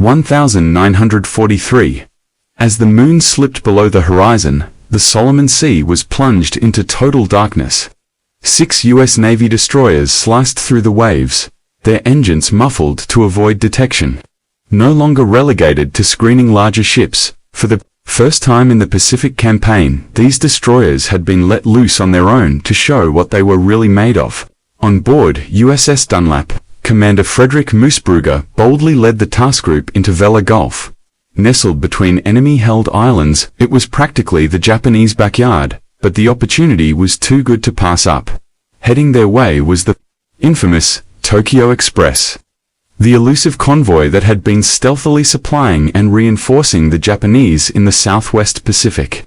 1943. As the moon slipped below the horizon, the Solomon Sea was plunged into total darkness. 6 U.S. Navy destroyers sliced through the waves, their engines muffled to avoid detection. No longer relegated to screening larger ships, for the first time in the Pacific campaign, these destroyers had been let loose on their own to show what they were really made of. On board USS Dunlap, Commander Frederick Moosbrugger boldly led the task group into Vella Gulf. Nestled between enemy-held islands, it was practically the Japanese backyard, but the opportunity was too good to pass up. Heading their way was the infamous Tokyo Express, the elusive convoy that had been stealthily supplying and reinforcing the Japanese in the southwest Pacific.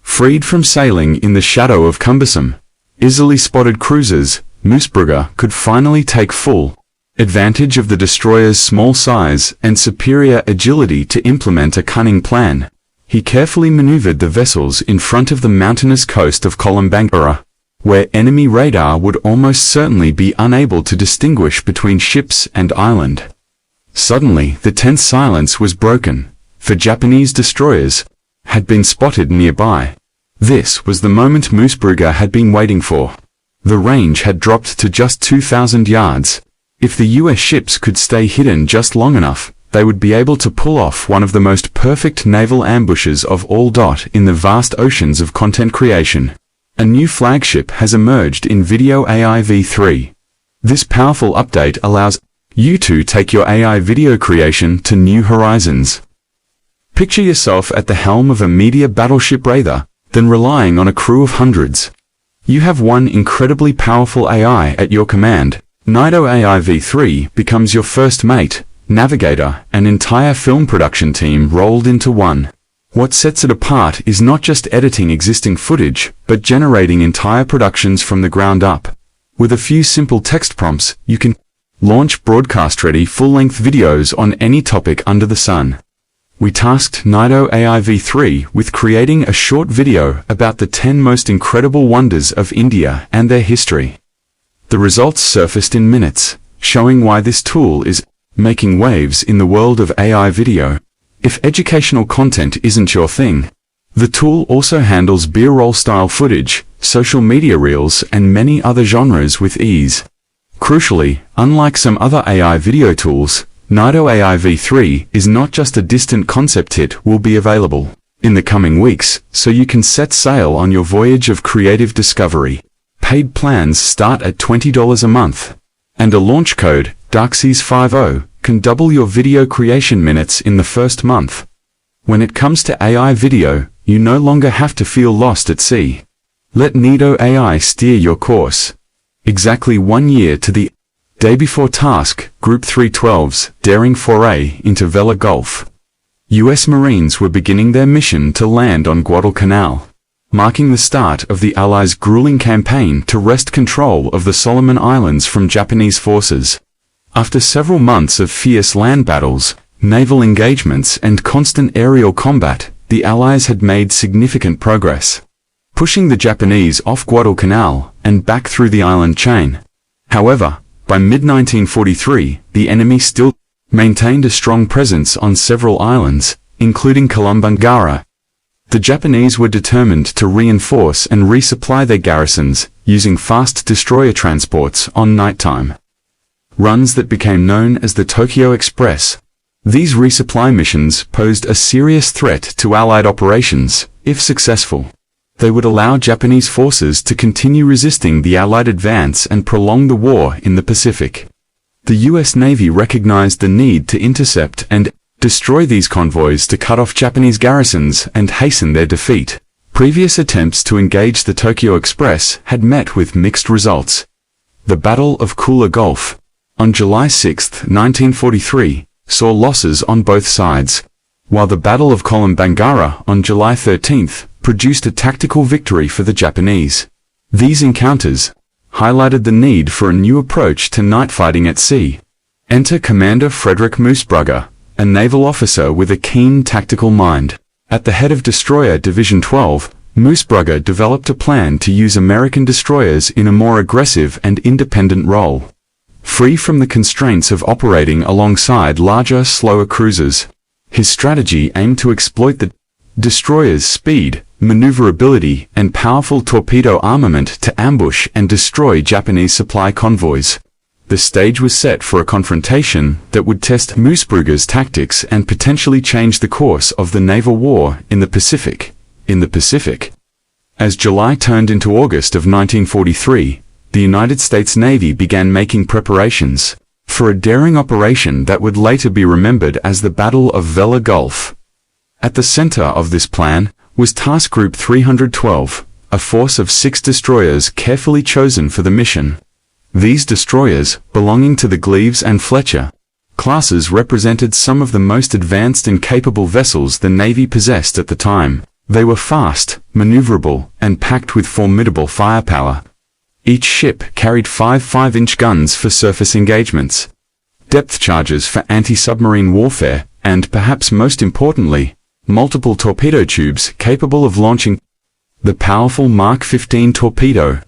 Freed from sailing in the shadow of cumbersome, easily spotted cruisers, Moosbrugger could finally take full advantage of the destroyer's small size and superior agility to implement a cunning plan. He carefully maneuvered the vessels in front of the mountainous coast of Kolombangara, where enemy radar would almost certainly be unable to distinguish between ships and island. Suddenly, the tense silence was broken, for Japanese destroyers had been spotted nearby. This was the moment Moosbrugger had been waiting for. The range had dropped to just 2,000 yards. If the US ships could stay hidden just long enough, they would be able to pull off one of the most perfect naval ambushes of all. In the vast oceans of content creation, a new flagship has emerged in Video AI v3. This powerful update allows you to take your AI video creation to new horizons. Picture yourself at the helm of a media battleship rather than relying on a crew of hundreds. You have one incredibly powerful AI at your command. Nido AI v3 becomes your first mate, navigator, and entire film production team rolled into one. What sets it apart is not just editing existing footage, but generating entire productions from the ground up. With a few simple text prompts, you can launch broadcast-ready full-length videos on any topic under the sun. We tasked Nido AI v3 with creating a short video about the 10 most incredible wonders of India and their history. The results surfaced in minutes, showing why this tool is making waves in the world of AI video. If educational content isn't your thing, the tool also handles B-roll style footage, social media reels, and many other genres with ease. Crucially, unlike some other AI video tools, Nido AI v3 is not just a distant concept. It will be available in the coming weeks, so you can set sail on your voyage of creative discovery. Paid plans start at $20 a month, and a launch code, Decisive, can double your video creation minutes in the first month. When it comes to AI video, you no longer have to feel lost at sea. Let Nido AI steer your course. Exactly 1 year to the day before task, Group 312's daring foray into Vella Gulf, US Marines were beginning their mission to land on Guadalcanal, marking the start of the Allies' grueling campaign to wrest control of the Solomon Islands from Japanese forces. After several months of fierce land battles, naval engagements, and constant aerial combat, the Allies had made significant progress, pushing the Japanese off Guadalcanal and back through the island chain. However, by mid-1943, the enemy still maintained a strong presence on several islands, including Kolombangara. The Japanese were determined to reinforce and resupply their garrisons, using fast destroyer transports on nighttime runs that became known as the Tokyo Express. These resupply missions posed a serious threat to Allied operations. If successful, they would allow Japanese forces to continue resisting the Allied advance and prolong the war in the Pacific. The US Navy recognized the need to intercept and destroy these convoys to cut off Japanese garrisons and hasten their defeat. Previous attempts to engage the Tokyo Express had met with mixed results. The Battle of Vella Gulf, on July 6, 1943, saw losses on both sides, while the Battle of Kolombangara on July 13 produced a tactical victory for the Japanese. These encounters highlighted the need for a new approach to night fighting at sea. Enter Commander Frederick Moosbrugger, a naval officer with a keen tactical mind. At the head of Destroyer Division 12, Moosbrugger developed a plan to use American destroyers in a more aggressive and independent role. free from the constraints of operating alongside larger, slower cruisers. His strategy aimed to exploit the destroyer's speed, maneuverability, and powerful torpedo armament to ambush and destroy Japanese supply convoys. The stage was set for a confrontation that would test Moosbrugger's tactics and potentially change the course of the naval war in the Pacific. As July turned into August of 1943, the United States Navy began making preparations for a daring operation that would later be remembered as the Battle of Vella Gulf. At the center of this plan was Task Group 312, a force of 6 destroyers carefully chosen for the mission. These destroyers, belonging to the Gleaves and Fletcher classes, represented some of the most advanced and capable vessels the Navy possessed at the time. They were fast, maneuverable, and packed with formidable firepower. Each ship carried 5 5-inch guns for surface engagements, depth charges for anti-submarine warfare, and, perhaps most importantly, multiple torpedo tubes capable of launching the powerful Mark 15 torpedo.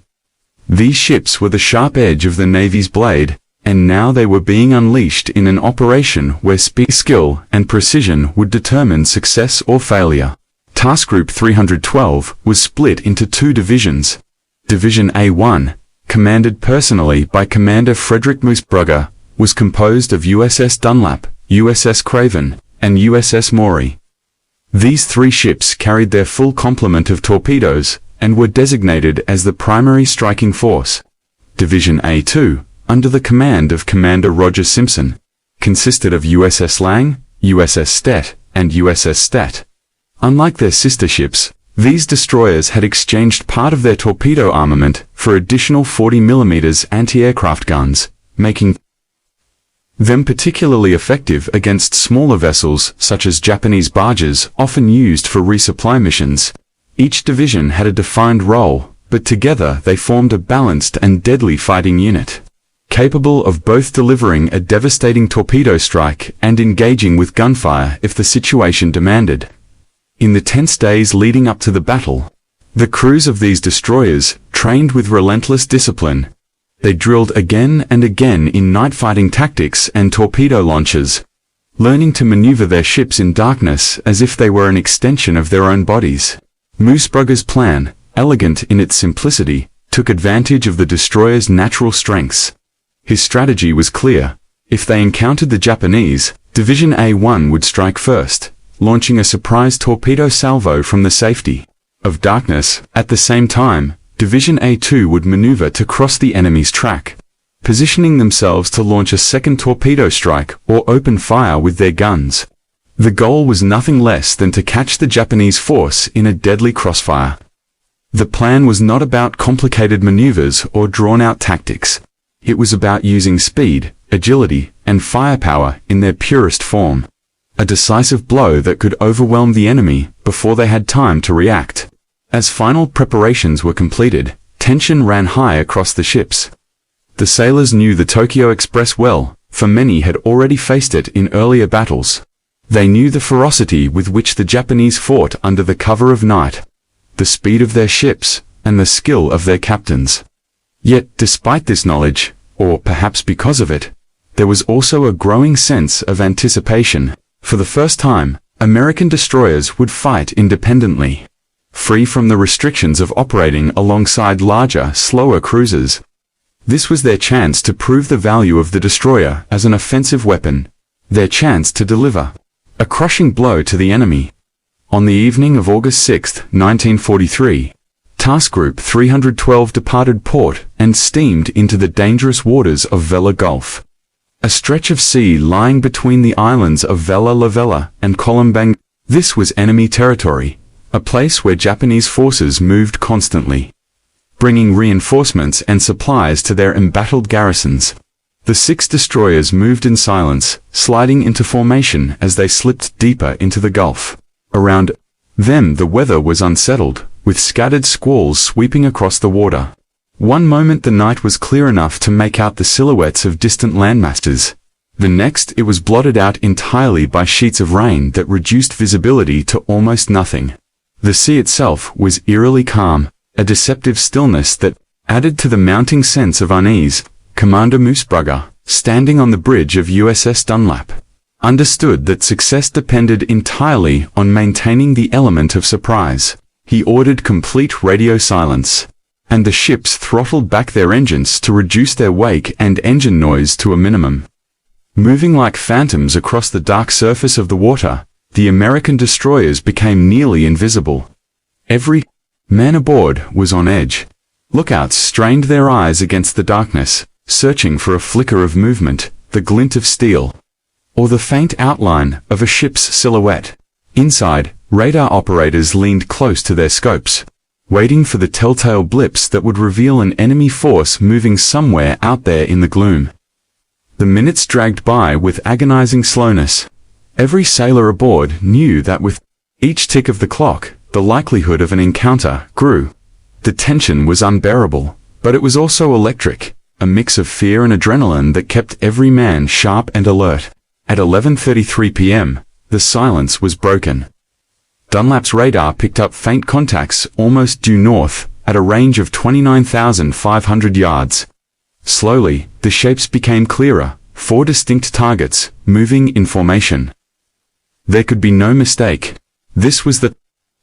These ships were the sharp edge of the Navy's blade, and now they were being unleashed in an operation where speed, skill, and precision would determine success or failure. Task Group 312 was split into 2 divisions. Division A1, commanded personally by Commander Frederick Moosbrugger, was composed of USS Dunlap, USS Craven, and USS Maury. These 3 ships carried their full complement of torpedoes and were designated as the primary striking force. Division A2, under the command of Commander Roger Simpson, consisted of USS Lang, USS Stet, and USS Stat. Unlike their sister ships, these destroyers had exchanged part of their torpedo armament for additional 40mm anti-aircraft guns, making them particularly effective against smaller vessels such as Japanese barges, often used for resupply missions. Each division had a defined role, but together they formed a balanced and deadly fighting unit, capable of both delivering a devastating torpedo strike and engaging with gunfire if the situation demanded. In the tense days leading up to the battle, the crews of these destroyers trained with relentless discipline. They drilled again and again in night fighting tactics and torpedo launches, learning to maneuver their ships in darkness as if they were an extension of their own bodies. Moosbrugger's plan, elegant in its simplicity, took advantage of the destroyer's natural strengths. His strategy was clear. If they encountered the Japanese, Division A1 would strike first, launching a surprise torpedo salvo from the safety of darkness. At the same time, Division A2 would maneuver to cross the enemy's track, positioning themselves to launch a second torpedo strike or open fire with their guns. The goal was nothing less than to catch the Japanese force in a deadly crossfire. The plan was not about complicated maneuvers or drawn-out tactics. It was about using speed, agility, and firepower in their purest form. A decisive blow that could overwhelm the enemy before they had time to react. As final preparations were completed, tension ran high across the ships. The sailors knew the Tokyo Express well, for many had already faced it in earlier battles. They knew the ferocity with which the Japanese fought under the cover of night, the speed of their ships, and the skill of their captains. Yet, despite this knowledge, or perhaps because of it, there was also a growing sense of anticipation. For the first time, American destroyers would fight independently, free from the restrictions of operating alongside larger, slower cruisers. This was their chance to prove the value of the destroyer as an offensive weapon, their chance to deliver a crushing blow to the enemy. On the evening of August 6, 1943, Task Group 312 departed port and steamed into the dangerous waters of Vella Gulf, a stretch of sea lying between the islands of Vella and Kolombangara. This was enemy territory, a place where Japanese forces moved constantly, bringing reinforcements and supplies to their embattled garrisons. The 6 destroyers moved in silence, sliding into formation as they slipped deeper into the Gulf. Around them the weather was unsettled, with scattered squalls sweeping across the water. One moment the night was clear enough to make out the silhouettes of distant landmasses. The next it was blotted out entirely by sheets of rain that reduced visibility to almost nothing. The sea itself was eerily calm, a deceptive stillness that added to the mounting sense of unease. Commander Moosbrugger, standing on the bridge of USS Dunlap, understood that success depended entirely on maintaining the element of surprise. He ordered complete radio silence, and the ships throttled back their engines to reduce their wake and engine noise to a minimum. Moving like phantoms across the dark surface of the water, the American destroyers became nearly invisible. Every man aboard was on edge. Lookouts strained their eyes against the darkness, searching for a flicker of movement, the glint of steel, or the faint outline of a ship's silhouette. Inside, radar operators leaned close to their scopes, waiting for the telltale blips that would reveal an enemy force moving somewhere out there in the gloom. The minutes dragged by with agonizing slowness. Every sailor aboard knew that with each tick of the clock, the likelihood of an encounter grew. The tension was unbearable, but it was also electric, a mix of fear and adrenaline that kept every man sharp and alert. At 11:33 p.m., the silence was broken. Dunlap's radar picked up faint contacts almost due north, at a range of 29,500 yards. Slowly, the shapes became clearer, 4 distinct targets, moving in formation. There could be no mistake. This was the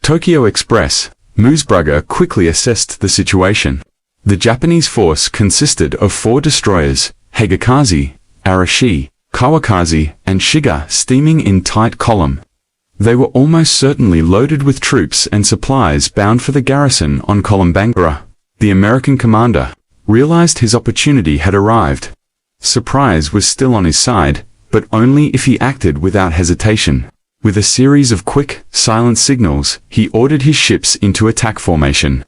Tokyo Express. Moosbrugger quickly assessed the situation. The Japanese force consisted of 4 destroyers, Hagikaze, Arashi, Kawakaze, and Shigure, steaming in tight column. They were almost certainly loaded with troops and supplies bound for the garrison on Kolombangara. The American commander realized his opportunity had arrived. Surprise was still on his side, but only if he acted without hesitation. With a series of quick, silent signals, he ordered his ships into attack formation.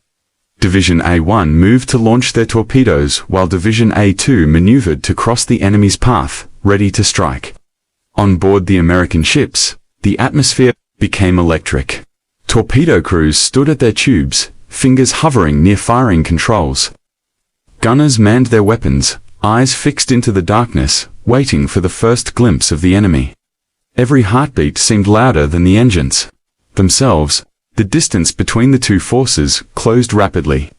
Division A1 moved to launch their torpedoes, while Division A2 maneuvered to cross the enemy's path, ready to strike. On board the American ships, the atmosphere became electric. Torpedo crews stood at their tubes, fingers hovering near firing controls. Gunners manned their weapons, eyes fixed into the darkness, waiting for the first glimpse of the enemy. Every heartbeat seemed louder than the engines themselves. The distance between the two forces closed rapidly,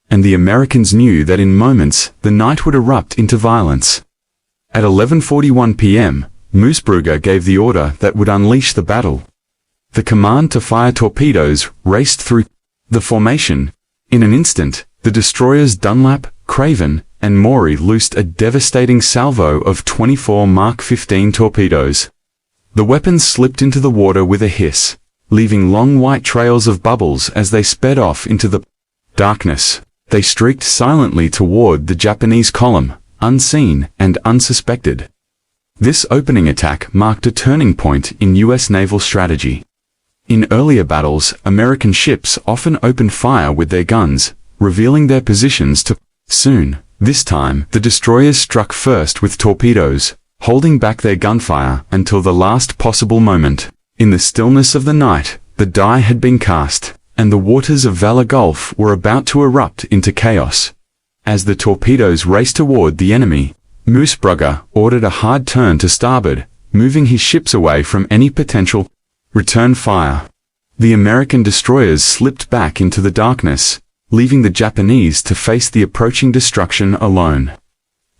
and the Americans knew that in moments the night would erupt into violence. At 11:41 p.m., Moosbrugger gave the order that would unleash the battle. The command to fire torpedoes raced through the formation. In an instant, the destroyers Dunlap, Craven, and Maury loosed a devastating salvo of 24 Mark 15 torpedoes. The weapons slipped into the water with a hiss, leaving long white trails of bubbles as they sped off into the darkness. They streaked silently toward the Japanese column, unseen and unsuspected. This opening attack marked a turning point in U.S. naval strategy. In earlier battles, American ships often opened fire with their guns, revealing their positions to soon. This time, the destroyers struck first with torpedoes, holding back their gunfire until the last possible moment. In the stillness of the night, the die had been cast, and the waters of Vella Gulf were about to erupt into chaos. As the torpedoes raced toward the enemy, Moosbrugger ordered a hard turn to starboard, moving his ships away from any potential return fire. The American destroyers slipped back into the darkness, leaving the Japanese to face the approaching destruction alone.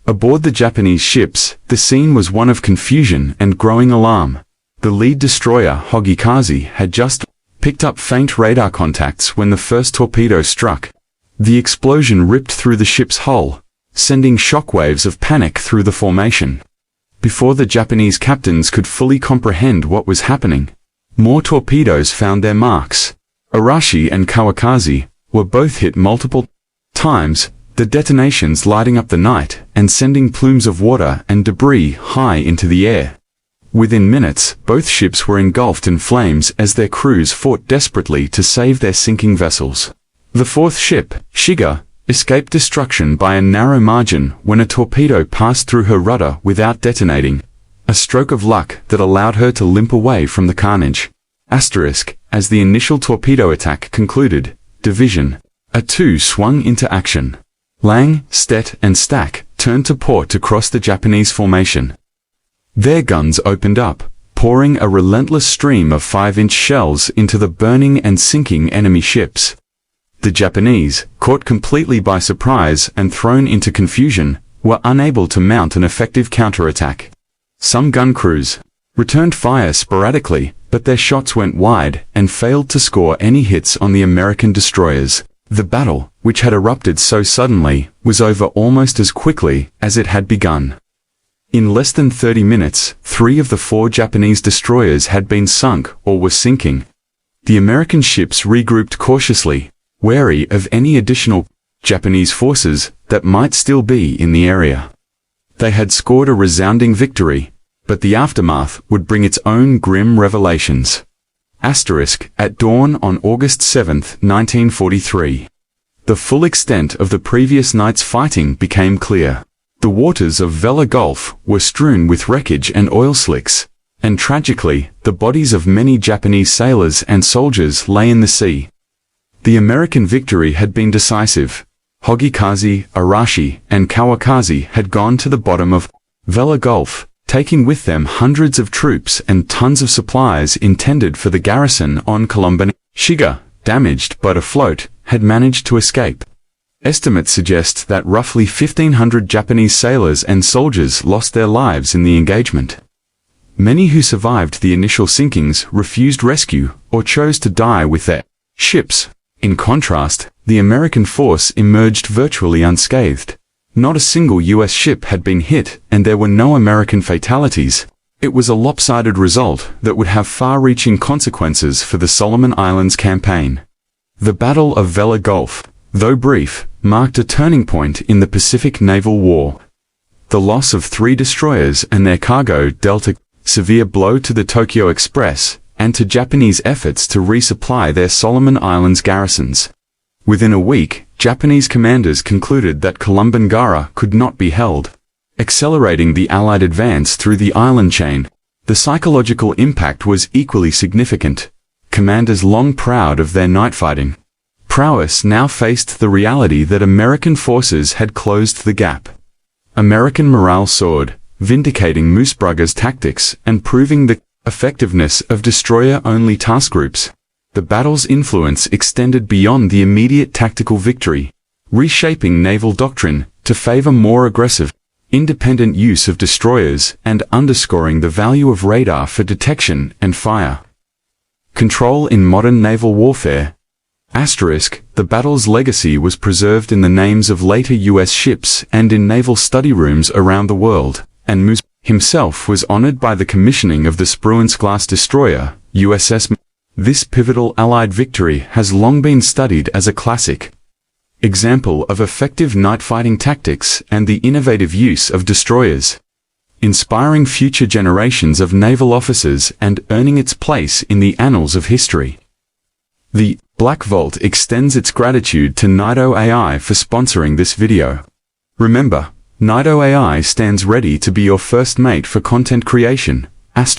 Aboard the Japanese ships, the scene was one of confusion and growing alarm. The lead destroyer, Hagikaze, had just picked up faint radar contacts when the first torpedo struck. The explosion ripped through the ship's hull, sending shockwaves of panic through the formation. Before the Japanese captains could fully comprehend what was happening, more torpedoes found their marks. Arashi and Kawakaze were both hit multiple times, the detonations lighting up the night and sending plumes of water and debris high into the air. Within minutes, both ships were engulfed in flames as their crews fought desperately to save their sinking vessels. The fourth ship, Shigure, escaped destruction by a narrow margin when a torpedo passed through her rudder without detonating, a stroke of luck that allowed her to limp away from the carnage. As the initial torpedo attack concluded, Division A2 swung into action. Lang, Stett, and Stack turned to port to cross the Japanese formation. Their guns opened up, pouring a relentless stream of 5-inch shells into the burning and sinking enemy ships. The Japanese, caught completely by surprise and thrown into confusion, were unable to mount an effective counterattack. Some gun crews returned fire sporadically, but their shots went wide and failed to score any hits on the American destroyers. The battle, which had erupted so suddenly, was over almost as quickly as it had begun. In less than 30 minutes, 3 of the 4 Japanese destroyers had been sunk or were sinking. The American ships regrouped cautiously, wary of any additional Japanese forces that might still be in the area. They had scored a resounding victory, but the aftermath would bring its own grim revelations. At dawn on August 7, 1943. The full extent of the previous night's fighting became clear. The waters of Vella Gulf were strewn with wreckage and oil slicks, and tragically, the bodies of many Japanese sailors and soldiers lay in the sea. The American victory had been decisive. Hagikaze, Arashi, and Kawakaze had gone to the bottom of Vella Gulf, taking with them hundreds of troops and tons of supplies intended for the garrison on Kolombangara. Shigure, damaged but afloat, had managed to escape. Estimates suggest that roughly 1,500 Japanese sailors and soldiers lost their lives in the engagement. Many who survived the initial sinkings refused rescue or chose to die with their ships. In contrast, the American force emerged virtually unscathed. Not a single U.S. ship had been hit, and there were no American fatalities. It was a lopsided result that would have far-reaching consequences for the Solomon Islands campaign. The Battle of Vella Gulf, though brief, marked a turning point in the Pacific Naval War. The loss of 3 destroyers and their cargo dealt a severe blow to the Tokyo Express and to Japanese efforts to resupply their Solomon Islands garrisons. Within a week, Japanese commanders concluded that Kolombangara could not be held, accelerating the Allied advance through the island chain. The psychological impact was equally significant. Commanders long proud of their night fighting prowess now faced the reality that American forces had closed the gap. American morale soared, vindicating Moosbrugger's tactics and proving the effectiveness of destroyer-only task groups. The battle's influence extended beyond the immediate tactical victory, reshaping naval doctrine to favor more aggressive, independent use of destroyers and underscoring the value of radar for detection and fire control in modern naval warfare. The battle's legacy was preserved in the names of later U.S. ships and in naval study rooms around the world, and Moosbrugger himself was honored by the commissioning of the Spruance-class destroyer, USS. This pivotal Allied victory has long been studied as a classic example of effective night-fighting tactics and the innovative use of destroyers, inspiring future generations of naval officers and earning its place in the annals of history. The Black Vault extends its gratitude to Nido AI for sponsoring this video. Remember, Nido AI stands ready to be your first mate for content creation.